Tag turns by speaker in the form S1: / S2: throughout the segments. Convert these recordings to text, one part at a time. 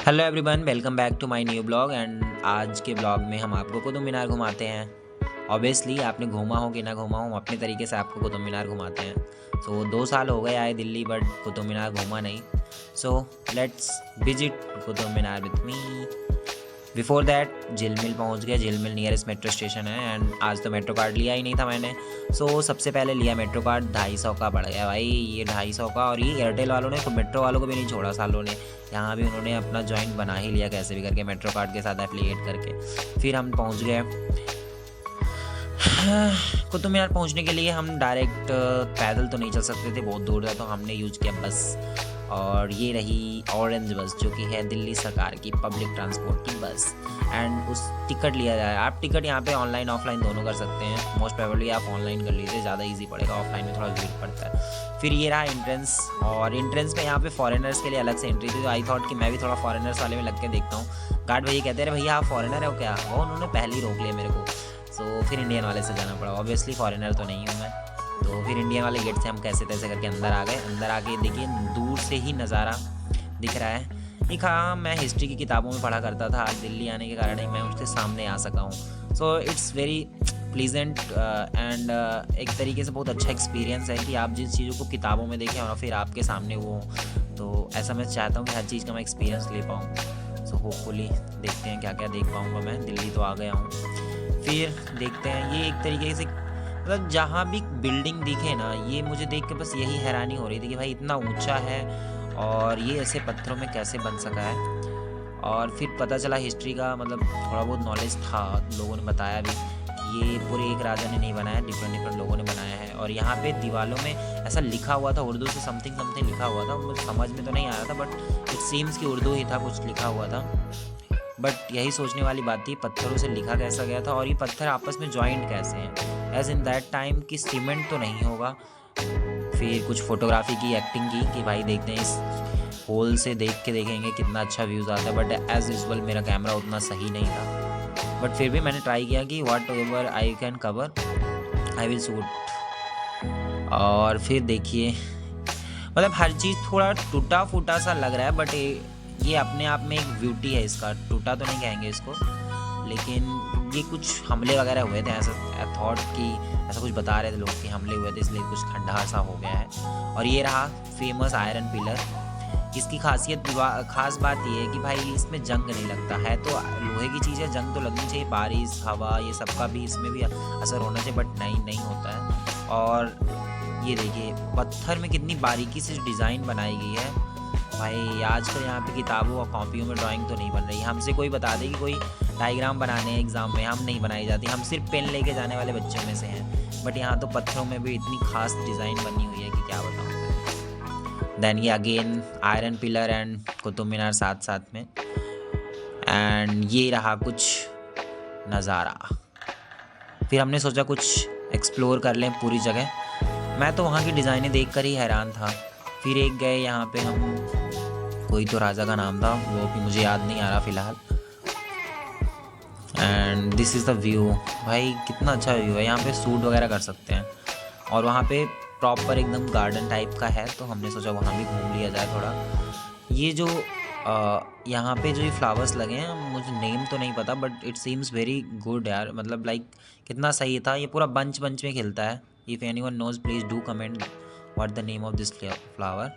S1: Hello everyone, welcome back to my new blog. And आज के blog में हम आपको कुतुब मीनार घुमाते हैं। ऑब्वियसली आपने घूमा हो कि ना घूमा हो, हम अपने तरीके से आपको कुतुब मीनार घुमाते हैं। सो 2 साल हो गए आए दिल्ली, बट कुतुब मीनार घूमा नहीं। So let's visit Qutub Minar with me. Before that झिलमिल पहुंच गए। झिलमिल नियरेस्ट मेट्रो स्टेशन है। एंड आज तो मेट्रो कार्ड लिया ही नहीं था मैंने। सो सबसे पहले लिया मेट्रो कार्ड, 250 का पड़ गया भाई ये 250 का। और ये एयरटेल वालों ने तो मेट्रो वालों को भी नहीं छोड़ा सालों ने। यहाँ भी उन्होंने अपना जॉइंट बना ही लिया कैसे भी करके, मेट्रो कार्ड के साथ एफिलिएट करके। फिर हम पहुँच गए कुतुब मीनार। पहुँचने के लिए हम डायरेक्ट पैदल तो नहीं चल सकते थे, बहुत दूर था, तो हमने यूज किया बस। और ये रही ऑरेंज बस, जो कि है दिल्ली सरकार की पब्लिक ट्रांसपोर्ट की बस। एंड उस टिकट लिया जाए। आप टिकट यहाँ पे ऑनलाइन ऑफलाइन दोनों कर सकते हैं। मोस्ट प्रोबेबली आप ऑनलाइन कर लीजिए, ज़्यादा इजी पड़ेगा, ऑफलाइन में थोड़ा भीड़ पड़ता है। फिर ये रहा एंट्रेंस। और एंट्रेंस में यहाँ पे फॉरेनर्स के लिए अलग से एंट्री थी, तो आई थॉट कि मैं भी थोड़ा फॉरेनर्स वाले में लग के देखता हूँ। गार्ड भैया कहते रहे भैया आप फॉरेनर हो क्या, वो उन्होंने पहले ही रोक लिया मेरे को। सो फिर इंडियन वाले से जाना पड़ा। ऑब्वियसली फॉरेनर तो नहीं हूँ मैं, तो फिर इंडियन वाले गेट से हम कैसे तैसे करके अंदर आ गए। अंदर आके देखिए दूर से ही नज़ारा दिख रहा है। एक हाँ, मैं हिस्ट्री की किताबों में पढ़ा करता था, आज दिल्ली आने के कारण ही मैं उसके सामने आ सका हूँ। So it's very pleasant and एक तरीके से बहुत अच्छा एक्सपीरियंस है कि आप जिस चीज़ों को किताबों में देखें और फिर आपके सामने वो हो। तो ऐसा मैं चाहता हूँ कि हर चीज़ का मैं एक्सपीरियंस ले पाऊँ। सो होपफुली देखते हैं क्या क्या देख पाऊँगा मैं। दिल्ली तो आ गया हूँ, फिर देखते हैं। ये एक तरीके से मतलब जहाँ भी बिल्डिंग दिखे ना, ये मुझे देख के बस यही हैरानी हो रही थी कि भाई इतना ऊंचा है और ये ऐसे पत्थरों में कैसे बन सका है। और फिर पता चला हिस्ट्री का मतलब थोड़ा बहुत नॉलेज था, लोगों ने बताया भी कि ये पूरे एक राजा ने नहीं बनाया, डिफरेंट डिफरेंट लोगों ने बनाया है। और यहाँ पे दीवारों में ऐसा लिखा हुआ था, उर्दू से समथिंग समथिंग लिखा हुआ था, मुझे समझ में तो नहीं आ रहा था, बट इट सीम्स कि उर्दू ही था, कुछ लिखा हुआ था। बट यही सोचने वाली बात थी, पत्थरों से लिखा कैसा गया था और ये पत्थर आपस में जॉइंट कैसे हैं, एज इन दैट टाइम कि सीमेंट तो नहीं होगा। फिर कुछ फोटोग्राफी की, एक्टिंग की कि भाई देखते हैं इस होल से देख के देखेंगे कितना अच्छा व्यूज़ आता है। बट एज यूजल मेरा कैमरा उतना सही नहीं था, बट फिर भी मैंने ट्राई किया कि whatever I can cover I will shoot. और फिर देखिए मतलब हर चीज़ थोड़ा टूटा फूटा सा लग रहा है, बट ये अपने आप में एक ब्यूटी है इसका। टूटा तो नहीं कहेंगे इसको, लेकिन ये कुछ हमले वगैरह हुए थे, ऐसा थॉट कि ऐसा कुछ बता रहे थे लोग कि हमले हुए थे, इसलिए कुछ खंडहर सा हो गया है। और ये रहा फेमस आयरन पिलर। इसकी खास बात ये है कि भाई इसमें जंग नहीं लगता है, तो लोहे की चीज़ है, जंग तो लगनी चाहिए, बारिश हवा ये सबका भी इसमें भी असर होना चाहिए, बट नहीं होता है। और ये देखिए पत्थर में कितनी बारीकी से डिज़ाइन बनाई गई है। भाई आजकल यहाँ पे किताबों और कॉपियों में ड्राइंग तो नहीं बन रही। हमसे कोई बता दे कि कोई डायग्राम बनाने एग्ज़ाम में, हम नहीं बनाई जाती, हम सिर्फ पेन लेके जाने वाले बच्चों में से हैं। बट यहाँ तो पत्थरों में भी इतनी खास डिज़ाइन बनी हुई है कि क्या बताऊँ। देन ये again iron pillar and Qutub Minar साथ साथ में। एंड ये रहा कुछ नज़ारा। फिर हमने सोचा कुछ एक्सप्लोर कर लें पूरी जगह। मैं तो वहाँ की डिज़ाइनें देखकर ही हैरान था। फिर एक गए यहाँ पे हम, कोई तो राजा का नाम था, वो भी मुझे याद नहीं आ रहा फ़िलहाल। And this is the view. भाई कितना अच्छा व्यू है, यहाँ पे शूट वगैरह कर सकते हैं। और वहाँ पे प्रॉपर एकदम गार्डन टाइप का है, तो हमने सोचा वहाँ भी घूम लिया जाए थोड़ा। ये जो यहाँ पे जो ये फ्लावर्स लगे हैं, मुझे नेम तो नहीं पता, but it seems very good यार। मतलब लाइक कितना सही था, ये पूरा बंच बंच में खिलता है। If anyone knows please do comment what the name of this flower.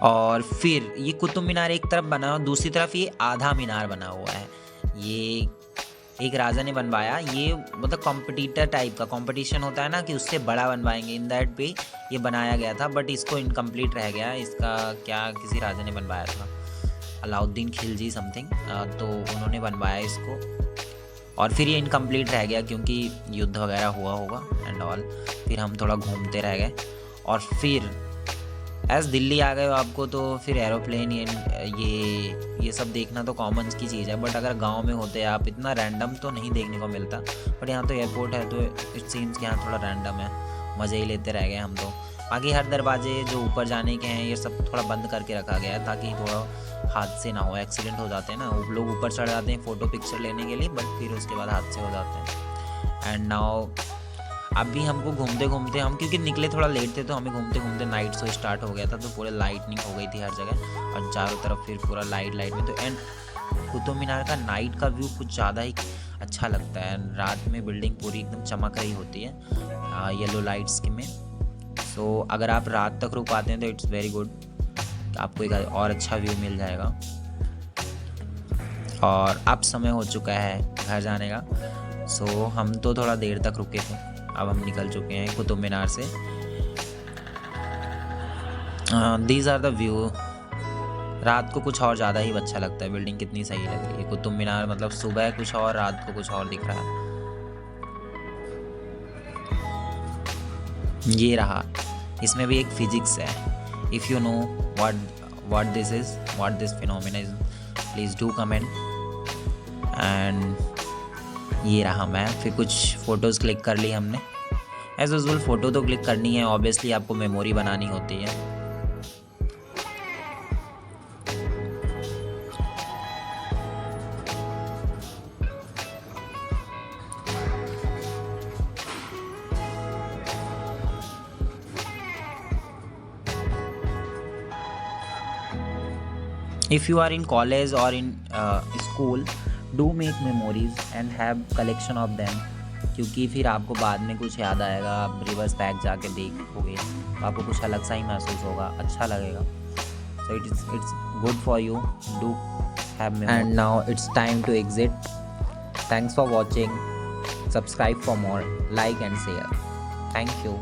S1: और फिर ये कुतुब मीनार एक तरफ बना हुआ, दूसरी तरफ ये आधा मीनार बना हुआ है। ये एक राजा ने बनवाया, ये मतलब कॉम्पिटिटर टाइप का कंपटीशन होता है ना कि उससे बड़ा बनवाएंगे, इन दैट पे ये बनाया गया था, बट इसको इनकम्प्लीट रह गया। इसका क्या किसी राजा ने बनवाया था, अलाउद्दीन खिलजी समथिंग, तो उन्होंने बनवाया इसको। और फिर ये इनकम्प्लीट रह गया क्योंकि युद्ध वगैरह हुआ होगा एंड ऑल। फिर हम थोड़ा घूमते रह गए और फिर एज दिल्ली आ गए हो आपको, तो फिर एरोप्लेन ये सब देखना तो कॉमन की चीज़ है। बट अगर गांव में होते आप, इतना रैंडम तो नहीं देखने को मिलता। बट यहाँ तो एयरपोर्ट है, तो इट सीम्स कि यहाँ थोड़ा रैंडम है, मज़े ही लेते रह गए हम तो। बाकी हर दरवाजे जो ऊपर जाने के हैं ये सब थोड़ा बंद करके रखा गया है, ताकि थोड़ा हादसे ना हो, एक्सीडेंट हो जाते हैं ना, लोग ऊपर चढ़ जाते हैं फ़ोटो पिक्चर लेने के लिए, बट फिर उसके बाद हादसे हो जाते हैं। एंड नाउ अभी हमको घूमते घूमते हम क्योंकि निकले थोड़ा लेट थे तो हमें घूमते घूमते नाइट शो स्टार्ट हो गया था, तो पूरे लाइटनिंग हो गई थी हर जगह और चारों तरफ फिर पूरा लाइट में। तो एंड कुतुब मीनार का नाइट का व्यू कुछ ज़्यादा ही अच्छा लगता है। रात में बिल्डिंग पूरी एकदम चमक रही होती है येलो लाइट्स के में। सो अगर आप रात तक रुक पाते हैं तो इट्स वेरी गुड, आपको एक और अच्छा व्यू मिल जाएगा। और अब समय हो चुका है घर जाने का। सो हम तो थोड़ा देर तक रुके थे, अब हम निकल चुके हैं कुतुब मीनार से। These are the view. रात को कुछ और ज़्यादा ही अच्छा लगता है, बिल्डिंग कितनी सही लग रही है। कुतुब मीनार मतलब सुबह कुछ और, रात को कुछ और दिख रहा है। ये रहा, इसमें भी एक फिजिक्स है। If you know what this is, what this phenomena is, please do comment. And ये रहा मैं, फिर कुछ फ़ोटोज़ क्लिक कर ली हमने। एज यूजुअल फ़ोटो तो क्लिक करनी है, ऑब्वियसली आपको मेमोरी बनानी होती है। If you are in college or in school, do make memories and have collection of them, क्योंकि फिर आपको बाद में कुछ याद आएगा, आप रिवर्स बैक जाके देखोगे तो आपको कुछ अलग सा ही महसूस होगा, अच्छा लगेगा। So it's good for you, do have memories. And now it's time to exit. Thanks for watching. Subscribe for more, like and share. Thank you.